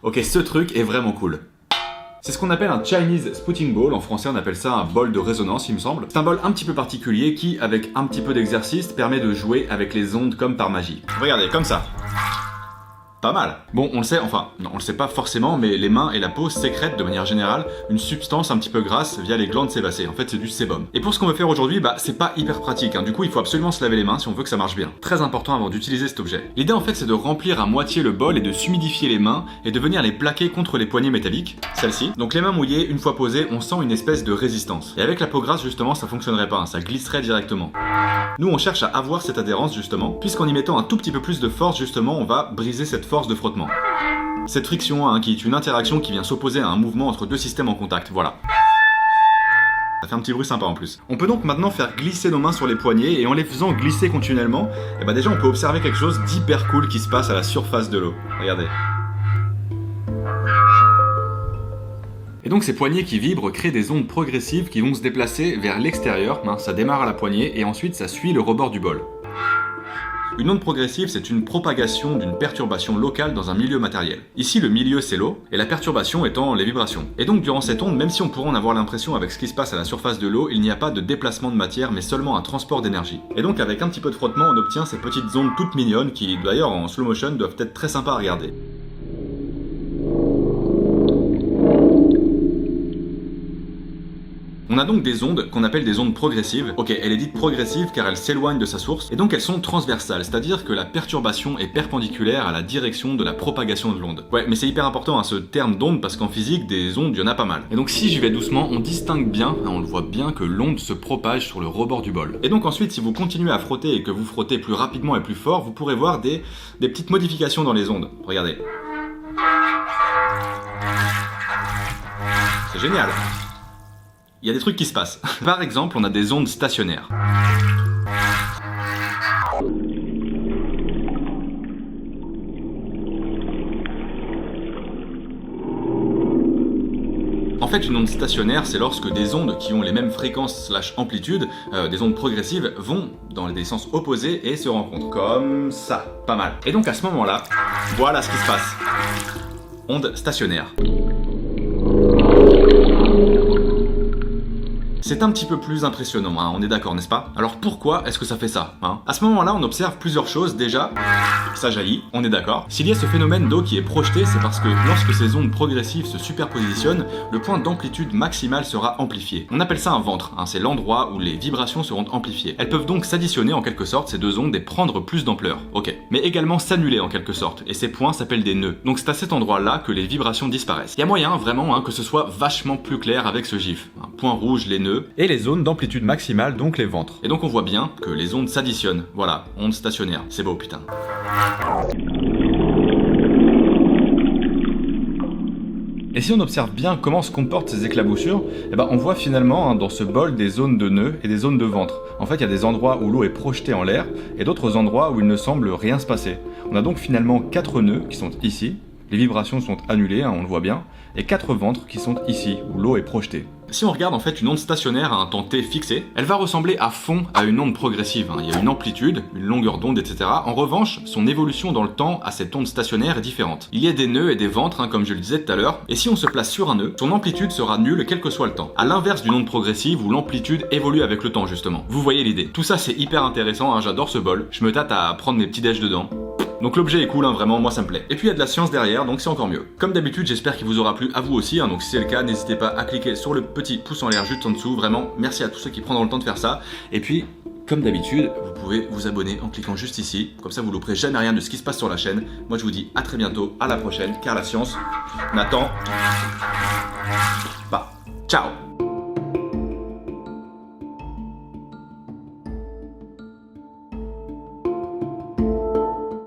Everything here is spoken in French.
Ok, ce truc est vraiment cool. C'est ce qu'on appelle un Chinese Spouting Ball, en français on appelle ça un bol de résonance il me semble. C'est un bol un petit peu particulier qui, avec un petit peu d'exercice, permet de jouer avec les ondes comme par magie. Regardez, comme ça. Pas mal. Bon, on le sait, enfin, non, on le sait pas forcément, mais les mains et la peau sécrètent de manière générale une substance un petit peu grasse via les glandes sébacées. En fait, c'est du sébum. Et pour ce qu'on veut faire aujourd'hui, bah, c'est pas hyper pratique, hein. Du coup, il faut absolument se laver les mains si on veut que ça marche bien. Très important avant d'utiliser cet objet. L'idée, en fait, c'est de remplir à moitié le bol et de s'humidifier les mains et de venir les plaquer contre les poignées métalliques, celle-ci. Donc les mains mouillées, une fois posées, on sent une espèce de résistance. Et avec la peau grasse, justement, ça fonctionnerait pas, hein, ça glisserait directement. Nous, on cherche à avoir cette adhérence, justement, puisqu'en y mettant un tout petit peu plus de force, justement, on va briser cette force de frottement. Cette friction, hein, qui est une interaction qui vient s'opposer à un mouvement entre deux systèmes en contact, voilà. Ça fait un petit bruit sympa en plus. On peut donc maintenant faire glisser nos mains sur les poignets et en les faisant glisser continuellement, et bah déjà on peut observer quelque chose d'hyper cool qui se passe à la surface de l'eau. Regardez. Et donc ces poignées qui vibrent créent des ondes progressives qui vont se déplacer vers l'extérieur, hein, ça démarre à la poignée et ensuite ça suit le rebord du bol. Une onde progressive, c'est une propagation d'une perturbation locale dans un milieu matériel. Ici, le milieu, c'est l'eau, et la perturbation étant les vibrations. Et donc, durant cette onde, même si on pourrait en avoir l'impression avec ce qui se passe à la surface de l'eau, il n'y a pas de déplacement de matière, mais seulement un transport d'énergie. Et donc, avec un petit peu de frottement, on obtient ces petites ondes toutes mignonnes qui, d'ailleurs, en slow motion, doivent être très sympas à regarder. On a donc des ondes qu'on appelle des ondes progressives. Ok, elle est dite progressive car elle s'éloigne de sa source, et donc elles sont transversales, c'est-à-dire que la perturbation est perpendiculaire à la direction de la propagation de l'onde. Ouais, mais c'est hyper important hein, ce terme d'onde, parce qu'en physique, des ondes, il y en a pas mal. Et donc si j'y vais doucement, on distingue bien, on le voit bien que l'onde se propage sur le rebord du bol. Et donc ensuite, si vous continuez à frotter et que vous frottez plus rapidement et plus fort, vous pourrez voir des petites modifications dans les ondes. Regardez. C'est génial. Il y a des trucs qui se passent. Par exemple, on a des ondes stationnaires. En fait, une onde stationnaire, c'est lorsque des ondes qui ont les mêmes fréquences / amplitudes, des ondes progressives, vont dans des sens opposés et se rencontrent. Comme ça. Pas mal. Et donc à ce moment-là, voilà ce qui se passe. Onde stationnaire. C'est un petit peu plus impressionnant, hein, on est d'accord, n'est-ce pas? Alors pourquoi est-ce que ça fait ça, hein? À ce moment-là, on observe plusieurs choses. Déjà, ça jaillit, on est d'accord. S'il y a ce phénomène d'eau qui est projeté, c'est parce que lorsque ces ondes progressives se superpositionnent, le point d'amplitude maximale sera amplifié. On appelle ça un ventre, hein, c'est l'endroit où les vibrations seront amplifiées. Elles peuvent donc s'additionner en quelque sorte, ces deux ondes, et prendre plus d'ampleur, ok. Mais également s'annuler en quelque sorte, et ces points s'appellent des nœuds. Donc c'est à cet endroit-là que les vibrations disparaissent. Il y a moyen, vraiment, hein, que ce soit vachement plus clair avec ce gif. Un point rouge, les nœuds, et les zones d'amplitude maximale, donc les ventres. Et donc on voit bien que les ondes s'additionnent. Voilà, ondes stationnaires. C'est beau, putain. Et si on observe bien comment se comportent ces éclaboussures, eh ben on voit finalement hein, dans ce bol des zones de nœuds et des zones de ventre. En fait, il y a des endroits où l'eau est projetée en l'air et d'autres endroits où il ne semble rien se passer. On a donc finalement 4 nœuds qui sont ici, les vibrations sont annulées, hein, on le voit bien, et 4 ventres qui sont ici, où l'eau est projetée. Si on regarde en fait une onde stationnaire à un temps t fixé, elle va ressembler à fond à une onde progressive. Il y a une amplitude, une longueur d'onde, etc. En revanche, son évolution dans le temps à cette onde stationnaire est différente. Il y a des nœuds et des ventres, comme je le disais tout à l'heure, et si on se place sur un nœud, son amplitude sera nulle quel que soit le temps. À l'inverse d'une onde progressive où l'amplitude évolue avec le temps justement. Vous voyez l'idée. Tout ça c'est hyper intéressant, hein, j'adore ce bol. Je me tâte à prendre mes petits déj dedans. Donc l'objet est cool, hein, vraiment, moi ça me plaît. Et puis il y a de la science derrière, donc c'est encore mieux. Comme d'habitude, j'espère qu'il vous aura plu à vous aussi, hein, donc si c'est le cas, n'hésitez pas à cliquer sur le petit pouce en l'air juste en dessous, vraiment, merci à tous ceux qui prendront le temps de faire ça. Et puis, comme d'habitude, vous pouvez vous abonner en cliquant juste ici, comme ça vous louperez jamais rien de ce qui se passe sur la chaîne. Moi je vous dis à très bientôt, à la prochaine, car la science n'attend pas. Ciao!